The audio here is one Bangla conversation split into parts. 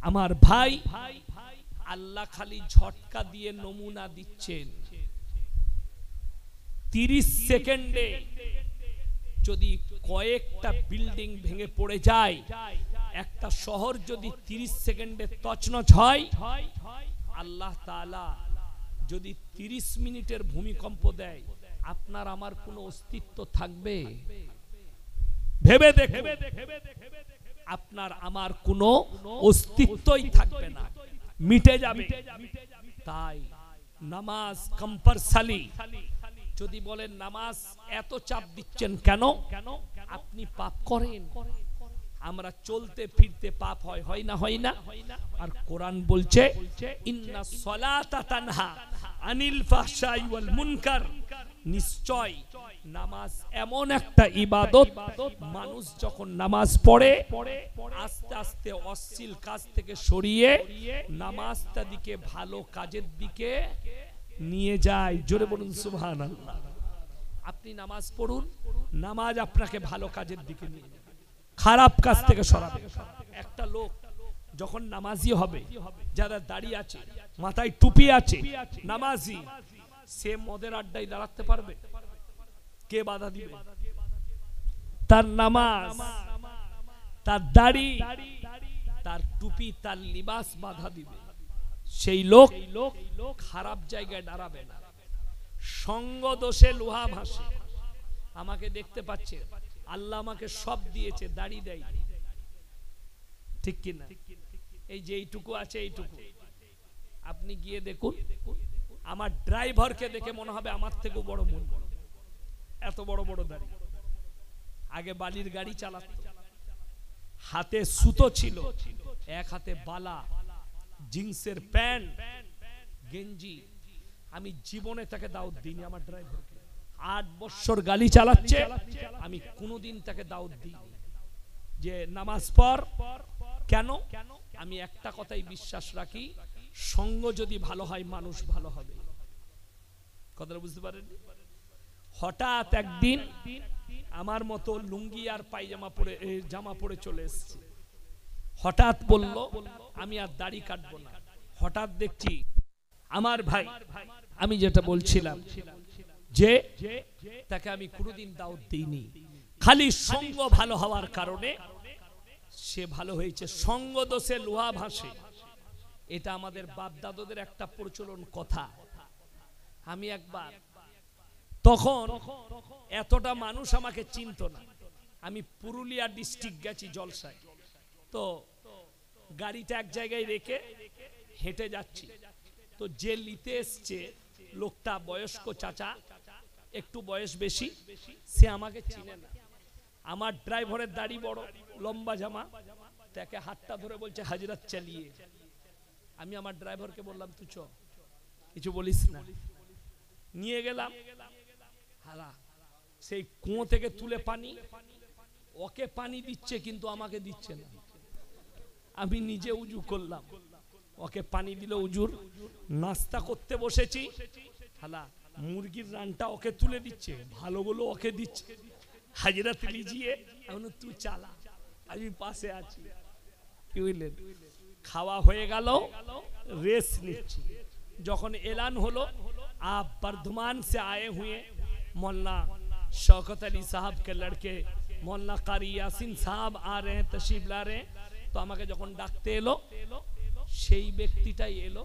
আমার ভাই, আল্লাহ খালি ঝটকা দিয়ে নমুনা দিচ্ছেন। 30 সেকেন্ডে যদি কয়েকটা বিল্ডিং ভেঙে পড়ে যায়, একটা শহর যদি 30 সেকেন্ডে তছনছ হয়, আল্লাহ তাআলা যদি 30 মিনিটের ভূমিকম্প দেয়, আপনার আমার কোনো অস্তিত্ব থাকবে? ভেবে দেখুন, আপনার আমার কোনো অস্তিত্বই থাকবে না, মিটে যাবে। তাই নামাজ কম্পালসারি। যদি বলেন নামাজ এত চাপ দিচ্ছেন কেন? আপনি পাপ করেন, আমরা চলতে ফিরতে পাপ হয়, হয় না? হয় না? আর কোরআন বলছে ইন্নাস সালাতা তানহা আনিল ফাহশাই ওয়াল মুনকার। নিশ্চয় নামাজ এমন একটা ইবাদত, মানুষ যখন নামাজ পড়ে আস্তে আস্তে অশ্লীল কাজ থেকে সরিয়ে নামাজটা দিকে ভালো কাজের দিকে নিয়ে যায়। জোরে বলুন সুবহানাল্লাহ। আপনি নামাজ পড়ুন, নামাজ আপনাকে ভালো কাজের দিকে নিয়ে যাবে, খারাপ কাজ থেকে সরাবে। একটা লোক যখন নামাজি হবে, যারা দাড়ি আছে, মাথায় টুপি আছে, নামাজি, সে মদের আড্ডায় দাঁড়াতে পারবে? কে বাধা দিবে? তার নামাজ, তার দাড়ি, তার টুপি, তার লিবাস বাধা দিবে। সেই লোক খারাপ জায়গায় দাঁড়াবে না। সঙ্গ দোষে লোহা ভাসে। আমাকে দেখতে পাচ্ছে, আল্লাহ আমাকে সব দিয়েছে, দাড়ি দেয়, ঠিক কিনা? এই যে এইটুকু আছে, এইটুকু আপনি গিয়ে দেখুন, আমার ড্রাইভারকে দেখে মনে হবে আমার থেকেও বড় মন, এত বড় বড় দাড়ি। আগে বালির গাড়ি চালাতো, হাতে সুতো ছিল, এক হাতে বালা, জিন্সের প্যান্ট, গেঞ্জি। আমি জীবনে তাকে দাওয়াত দিইনি আমার ড্রাইভারকে। 8 বছর গাড়ি চালাচ্ছে, আমি কোনোদিন তাকে দাওয়াত দিইনি যে নামাজ পড়। কেন? আমি একটা কথাই বিশ্বাস রাখি, সঙ্গ যদি ভালো হয় মানুষ ভালো হবে। কথাটা বুঝতে পারেন? হঠাৎ একদিন আমার মতো লুঙ্গি আর পায়জামা পরে, জামা পরে চলে এসেছি। হঠাৎ বলল আমি আর দাড়ি কাটবো না। হঠাৎ দেখছি আমার ভাই, আমি যেটা বলছিলাম যে তাকে আমি কোনোদিন দাওয়াত দিইনি, খালি সঙ্গ ভালো হওয়ার কারণে সে ভালো হয়েছে। সঙ্গ দোষে লোহা ভাসে, এটা আমাদের বাপ দাদাদের একটা প্রচলন কথা। আমি একবার, তখন এতটা মানুষ আমাকে চিনত না, আমি পুরুলিয়া ডিস্ট্রিক্ট গেছি জলসায়। তো গাড়িটা এক জায়গায় রেখে হেঁটে যাচ্ছি, তো যে নিতে এসছে লোকটা বয়স্ক চাচা, একটু বয়স বেশি, সে আমাকে চিনে না। আমার ড্রাইভারের দাড়ি বড়, লম্বা জামা, তাকে হাতটা ধরে বলছে হাজরাত চালিয়ে। আমি আমার ড্রাইভারকে বললাম তুই চ, কিছু বলিস না। নিয়ে গেলাম, হালা সেই কুয়ো থেকে তুলে পানি, ওকে পানি দিচ্ছে কিন্তু আমাকে দিচ্ছে না। আমি নিজে উজু করলাম, ওকে পানি দিল উজুর। নাস্তা করতে বসেছি, হালা মুরগির রানটা ওকে তুলে দিচ্ছে, ভালোগুলো ওকে দিচ্ছে। হাজরাত লিজিয়ে, এখন তুই চালা, আমি পাশে আছি। কি বুঝলেন? খাওয়া হয়ে গেল, রেস্ট নিচ্ছি। যখন এলান হলো आप बर्धमान से आए हुए मौलाना शौकत अली साहब के लड़के मौलाना कारी यासिन साहब आ रहे हैं, तशरीफ ला रहे हैं। तो আমাকে যখন ডাকতে এলো, সেই ব্যক্তিটাই এলো,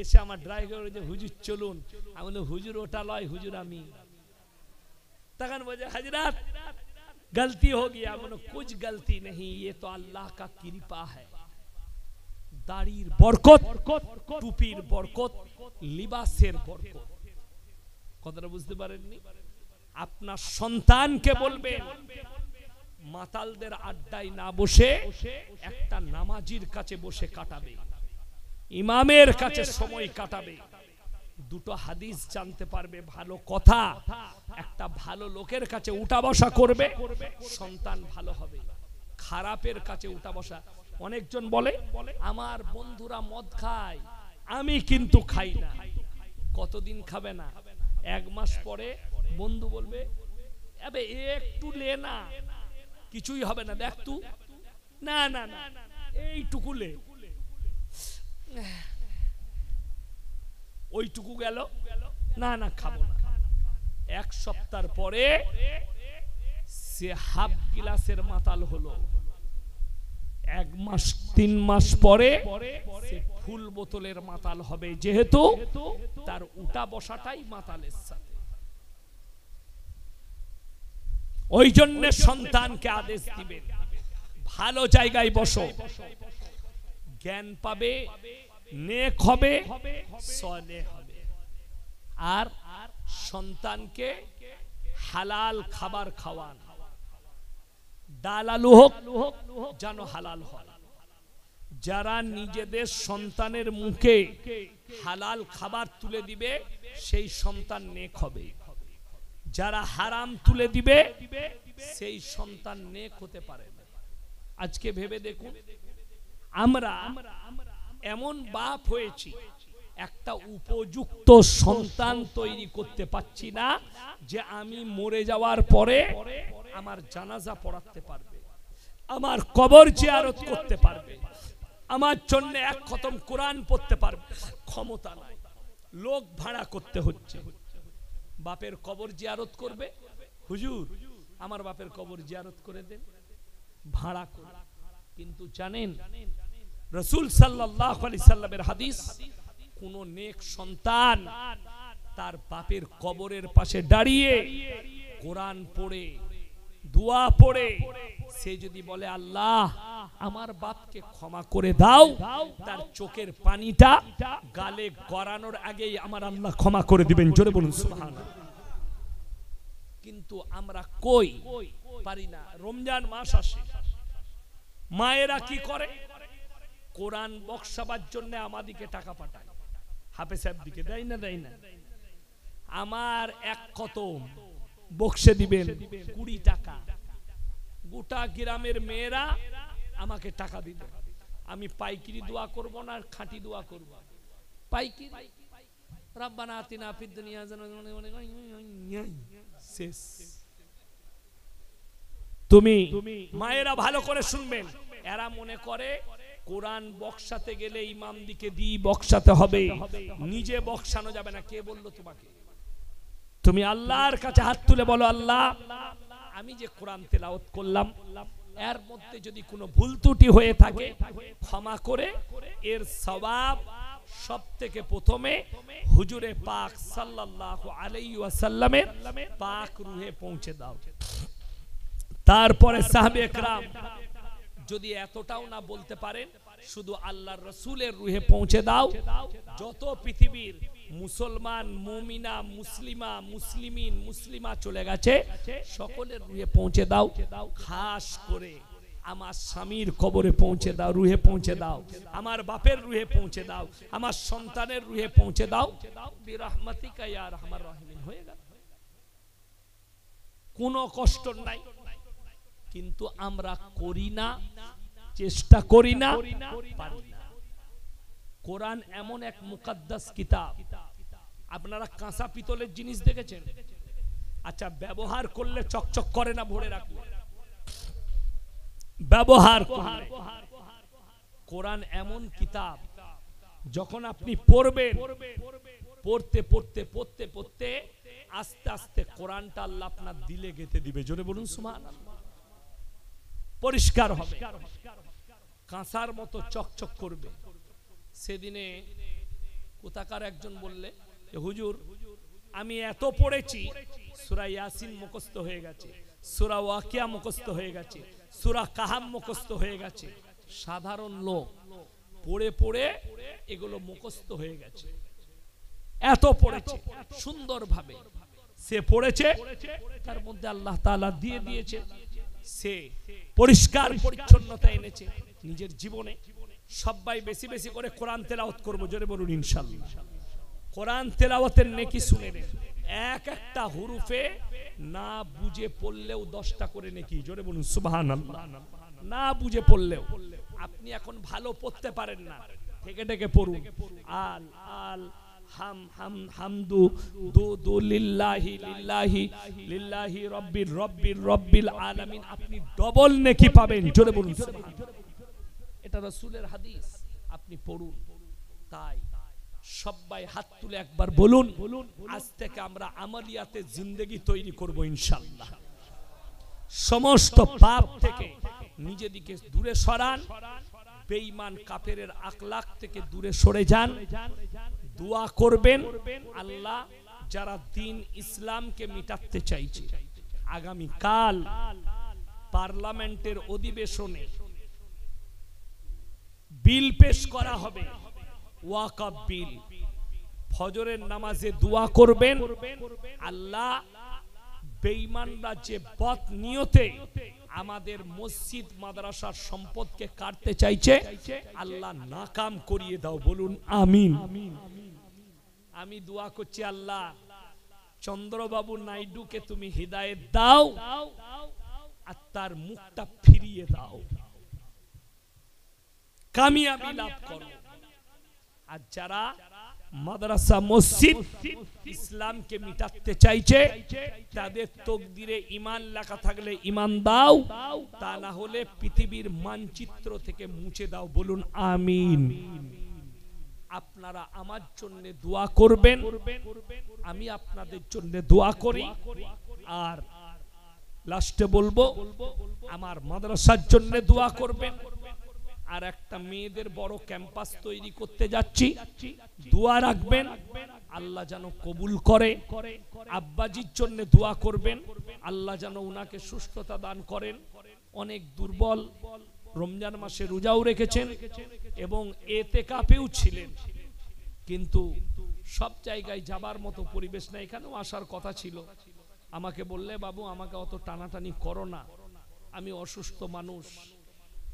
এসে আমার ড্রাইভার যে হুজুর চলুন, আমি বললাম হুজুর ওটা লয়, হুজুর আমি। তখন বলে हजरत गलती हो गया। मैंने कुछ गलती नहीं, ये तो अल्लाह का कृपा है। দাড়ির বরকত, টুপির বরকত, লিবাসের বরকত। কথাটা বুঝতে পারেননি? আপনার সন্তানকে বলবেন মাতালদের আড্ডায় না বসে একটা নামাজির কাছে বসে কাটাবে, ইমামের কাছে সময় কাটাবে, দুটো হাদিস জানতে পারবে, ভালো কথা, একটা ভালো লোকের কাছে উঠা বসা করবে, সন্তান ভালো হবে। খারাপের কাছে উঠা বসা, অনেকজন বলে আমার বন্ধুরা মদ খায়, আমি কিন্তু খাই না। কতদিন খাবে না? 1 মাস পরে বন্ধু বলবে আবে একটু লে না, কিছুই হবে না, দেখ তু, না না না এইটুকুলে ওইটুকু গেল, না না খাবো না। এক সপ্তাহ পরে সে হাফ গিলাসের মাতাল হলো। 1 মাস 3 মাস পরে সে ফুল বোতলের মাতাল হবে, যেহেতু তার উঠা বসাটাই মাতালের সাথে। ওই জন্য সন্তানকে আদেশ দিবেন, ভালো জায়গায় বসো, জ্ঞান পাবে, নেক হবে, সলেহ হবে। আর সন্তানকে হালাল খাবার খাওয়ান, ডাল আলু হোক যেন হালাল হয়। যারা নিজেদের সন্তানের মুখে হালাল খাবার তুলে দিবে সেই সন্তান নেক হবে। যারা হারাম তুলে দিবে সেই সন্তান নেক হতে পারে না। আজকে ভেবে দেখুন, আমরা এমন বাপ হয়েছি, একটা উপযুক্ত সন্তান তৈরি করতে পারছি না যে আমি মরে যাওয়ার পরে আমার জানাজা পড়াতে পারবে, আমার কবর জিয়ারত করতে পারবে, আমার জন্য 1 খতম কোরআন পড়তে পারবে। ক্ষমতা নাই, লোক ভাড়া করতে হচ্ছে। বাপের কবর জিয়ারত করবে, হুজুর আমার বাপের কবর জিয়ারত করে দেন, ভাড়া করে। কিন্তু জানেন রাসূল সাল্লাল্লাহু আলাইহি সাল্লামের হাদিস, কোন নেক সন্তান তার বাপের কবরের পাশে দাঁড়িয়ে কোরআন পড়ে, দোয়া পড়ে, সে যদি বলে আল্লাহ আমার বাপকে ক্ষমা করে দাও, তার চোখের পানিটা গালে গড়ানোর আগেই আমার আল্লাহ ক্ষমা করে দিবেন। জোরে বলুন সুবহানাল্লাহ। কিন্তু আমরা কই পারি না। রমজান মাস আসে, মায়েরা কি করে, কোরআন বক্সাবার জন্য আমাদিকে টাকা পাঠায়, হাফেজ সাহেব দিকে দেয় না, দেয় না। আমার 1 খতম বক্সে দিবেন 20 টাকা। গোটা গ্রামের মেয়েরা আমাকে টাকা দিবে। আমি পাইকিরি দোয়া করব না খাঁটি দোয়া করব? পাইকিরি, রব্বানা আতিনা ফিদ দুনিয়া শেষ। তুমি মায়েরা ভালো করে শুনবেন, এরা মনে করে কোরআন বক্সাতে গেলে ইমাম দিকে দিয়ে বক্সাতে হবে, নিজে বক্সানো যাবে না। কে বললো তোমাকে? তুমি আল্লাহর কাছে হাত তুলে বলো, আল্লাহ আমি যে কোরআন তেলাওয়াত করলাম এর মধ্যে যদি কোনো ভুল ত্রুটি হয়ে থাকে ক্ষমা করে এর সওয়াব সবথেকে প্রথমে হুজুরে পাক সাল্লাল্লাহু আলাইহি ওয়াসাল্লামের পাক রূহে পৌঁছে দাও। তারপরে সাহাবে একরাম যদি এতটাও না বলতে পারেন, শুধু আল্লাহর রাসূলের রূহে পৌঁছে দাও। যত পৃথিবীর মুসলমান, মুমিনা, মুসলিমা, মুসলিমিন, মুসলিমা চলে গেছে, সকলের রূহে পৌঁছে দাও। খাস করে আমার স্বামীর কবরে পৌঁছে দাও, রূহে পৌঁছে দাও। আমার বাপের রূহে পৌঁছে দাও, আমার সন্তানের রূহে পৌঁছে দাও। বিরহমাতিকা ইয়া আরহামার রাহিমিন। হয়ে গেল, কোনো কষ্ট নাই। কিন্তু আমরা করি না, চেষ্টা করি না, পারি না। কোরআন এমন এক মুকাদ্দাস কিতাব। আপনারা কাঁচা পিতলের জিনিস দেখেছেন? আচ্ছা, ব্যবহার করলে চকচক করে না ভরে রাখলে? ব্যবহার করলে। কোরআন এমন কিতাব, যখন আপনি পড়বেন, পড়তে পড়তে পড়তে পড়তে আস্তে আস্তে কোরআনটা আল্লাহ আপনার দিলে গেঁথে দিবে। জোরে বলুন সুবহানাল্লাহ। পরিষ্কার হবে, কাঁসার মতো চকচক করবে। সেদিনে কোথাকার একজন বললে, হুজুর আমি এত পড়েছি, সূরা ইয়াসিন মুখস্থ হয়ে গেছে, সূরা ওয়াকিয়া মুখস্থ হয়ে গেছে, সূরা কাহাফ মুখস্থ হয়ে গেছে। সাধারণ লোক পড়ে পড়ে এগুলো মুখস্থ হয়ে গেছে। এত পড়েছে সুন্দরভাবে, সে পড়েছে, তার মধ্যে আল্লাহ তাআলা দিয়ে দিয়েছে। সে পরিষ্কার পরিচ্ছন্নতা এনেছে নিজের জীবনে। সবাই বেশি বেশি করে কোরআন তেলাওয়াত করব। জোরে বলুন ইনশাআল্লাহ। কোরআন তেলাওয়াতের নেকি শুনে নেন। এক একটা হুরুফে না বুঝে পড়লেও 10টা করে নেকি। জোরে বলুন সুবহানাল্লাহ। না বুঝে পড়লেও। আপনি এখন ভালো পড়তে পারেন না, থেকে থেকে পড়ুন। আল আল হাম হাম হামদু দু দু লিল্লাহি লিল্লাহি লিল্লাহি রব্বির রব্বির রব্বিল আলামিন। আপনি ডবল নেকি পাবেন। জোরে বলুন সুবহানাল্লাহ। এটা রাসূলের হাদিস, আপনি পড়ুন। তাই সবাই হাত তুলে একবার বলুন, আজ থেকে আমরা আমালিয়াতে জিন্দেগি তৈরি করব ইনশাআল্লাহ। সমস্ত পাপ থেকে নিজেদিকে দূরে সরান, বেঈমান কাফেরের আখলাক থেকে দূরে সরে যান, দোয়া করবেন। আল্লাহ যারা দ্বীন ইসলামকে মিটাতে চাইছে, আগামী কাল পার্লামেন্টের অধিবেশনে বিল পেশ করা হবে, ওয়াকফ বিল। ফজরের নামাজে দোয়া করবেন, আল্লাহ বেঈমানরা যে বদ নিয়তে আমাদের মসজিদ মাদ্রাসার সম্পদকে কাটতে চাইছে, আল্লাহ নাকাম করিয়ে দাও, বলুন আমিন। আমি দোয়া করছি, আল্লাহ চন্দ্রবাবু নাইডুকে তুমি হিদায়েত দাও আর তার মুখটা ফিরিয়ে দাও, কামিয়াবি লাভ করো। আর যারা মাদ্রাসা মসজিদ ইসলামকে মিটাতে চাইছে, তাদের তকদিরে ঈমান লেখা থাকলে ঈমান দাও, তা না হলে পৃথিবীর মানচিত্র থেকে মুছে দাও, বলুন আমিন। আপনারা আমার জন্য দোয়া করবেন, আমি আপনাদের জন্য দোয়া করি। আর লাস্টে বলবো, আমার মাদ্রাসার জন্য দোয়া করবেন। আর একটা মেয়েদের বড় ক্যাম্পাস তৈরি করতে যাচ্ছি, দোয়া রাখবেন, আল্লাহ যেন কবুল করে। আব্বাজির জন্য দোয়া করবেন, আল্লাহ যেন উনাকে সুস্থতা দান করেন। অনেক দুর্বল, রমজান মাসে রোজাও রেখেছেন এবং এতেকাফেও ছিলেন, কিন্তু সব জায়গায় যাবার মতো পরিবেশ না। এখানেও আসার কথা ছিল, আমাকে বললে বাবু আমাকে অত টানাটানি করো না, আমি অসুস্থ মানুষ,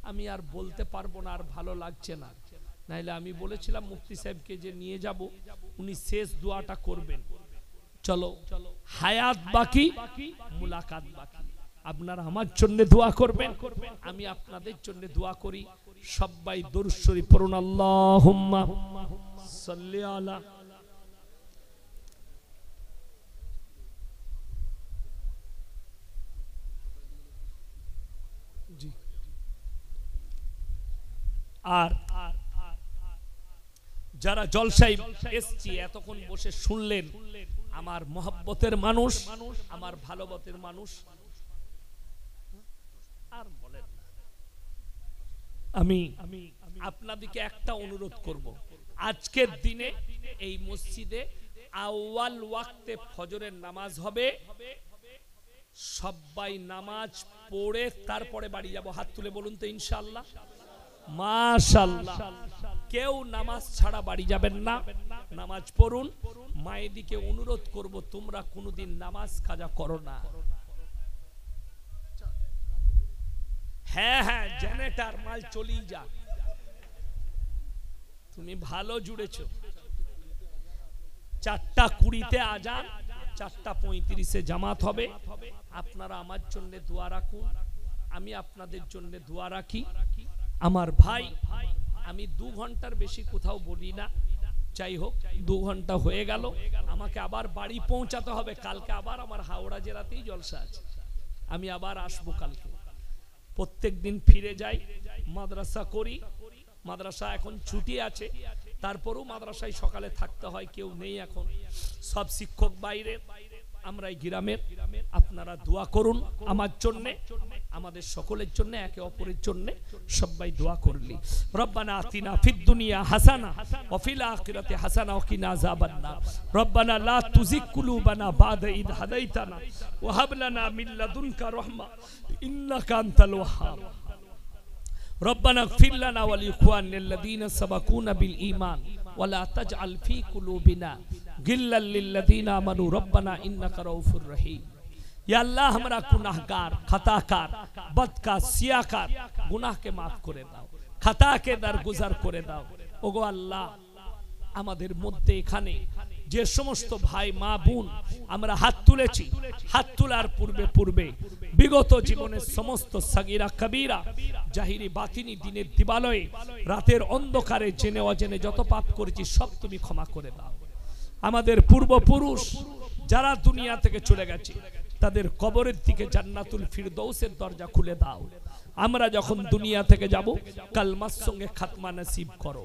আমি আর বলতে পারবো না, আর ভালো লাগছে না। নাইলে আমি বলেছিলাম মুফতি সাহেবকে যে নিয়ে যাব, উনি শেষ দোয়াটা করবেন। চলো, হায়াত বাকি, মুলাকাত বাকি। আপনারা আমার জন্য দোয়া করবেন, আমি আপনাদের জন্য দোয়া করি। সবাই দরুদ শরীফ পড়ুন, আল্লাহুম্মা সাল্লি আলা। জি। আর যারা জলসায় এসছি, এতক্ষণ বসে শুনলেন, আমার মহব্বতের মানুষ, আমার ভালোবাসার মানুষ, আর বলেন না। আমি আপনাদেরকে একটা অনুরোধ করব, আজকের দিনে এই মসজিদে আউয়াল ওয়াক্তে ফজরের নামাজ হবে। সবাই নামাজ পড়ে তারপরে বাড়ি যাব। হাত তুলে বলুন তো ইনশাআল্লাহ, মাশাআল্লাহ। কেউ নামাজ ছাড়া বাড়ি যাবেন না, নামাজ পড়ুন। মায়েদিকে অনুরোধ করব, তোমরা কোনোদিন নামাজ কাজা করো না। হ্যাঁ হ্যাঁ, জেনারেটর মাল চলেই যা, তুমি ভালো জুড়েছো। 4:20 আজান, 4:35 জামাত হবে। আপনারা আমার জন্য দোয়া রাখুন, আমি আপনাদের জন্য দোয়া রাখি। আমার ভাই, আমি 2 ঘন্টার বেশি কোথাও বলি না, যাই হোক 2 ঘন্টা হয়ে গেল, আমাকে আবার বাড়ি পৌঁছাতে হবে। কালকে আবার আমার হাওড়া জেলাতেই জলসা আছে, আমি আবার আসবো কালকে। প্রত্যেক দিন ফিরে যাই, মাদ্রাসা করি। মাদ্রাসা এখন ছুটি আছে, তারপরেও মাদ্রাসায় সকালে থাকতে হয়, কেউ নেই এখন, সব শিক্ষক বাইরে, আমরা এই গ্রামের। আপনারা দোয়া করুন আমার জন্য, আমাদের সকলের জন্য, একে অপরের জন্য সবাই দোয়া করলি। রব্বানা আতিনা ফিদ দুনিয়া হাসানা ওয়া ফিল আখিরাতি হাসানা ওয়া কিনা আযাবান নার। রব্বানা লা তুযিগ কুলুবানা বা'দা ইদ হাদাইতানা ওয়া হাব লানা মিন লাদুনকা রাহমা ইন্নাকা আনতাল ওয়াহ্হাব। ربنا اغفر لنا ولإخواننا الذين سبقونا بالإيمان ولا تجعل في قلوبنا غلا للذين آمنوا ربنا إنك رؤوف رحيم। या अल्लाह हमरा गुनाहगार, खताकार, बदकार, सियाकार गुनाह के माफ करे दाओ, खता के दरगुजर करे दाओ। ओगो अल्लाह, আমাদের মধ্যে এখানে যে সমস্ত ভাই মা বোন আমরা হাত তুলেছি, হাত তোলার পূর্বে বিগত জীবনের সমস্ত সাগীরা কবীরা, জাহিরি বাতিনি, দিনের দিবালয়ে, রাতের অন্ধকারে জেনে অজেনে যত পাপ করেছি সব তুমি ক্ষমা করে দাও। আমাদের পূর্বপুরুষ যারা দুনিয়া থেকে চলে গেছে, তাদের কবরের দিকে জান্নাতুল ফিরদৌসের দরজা খুলে দাও। আমরা যখন দুনিয়া থেকে যাব কালমার সঙ্গে খাতমা নসিব করো।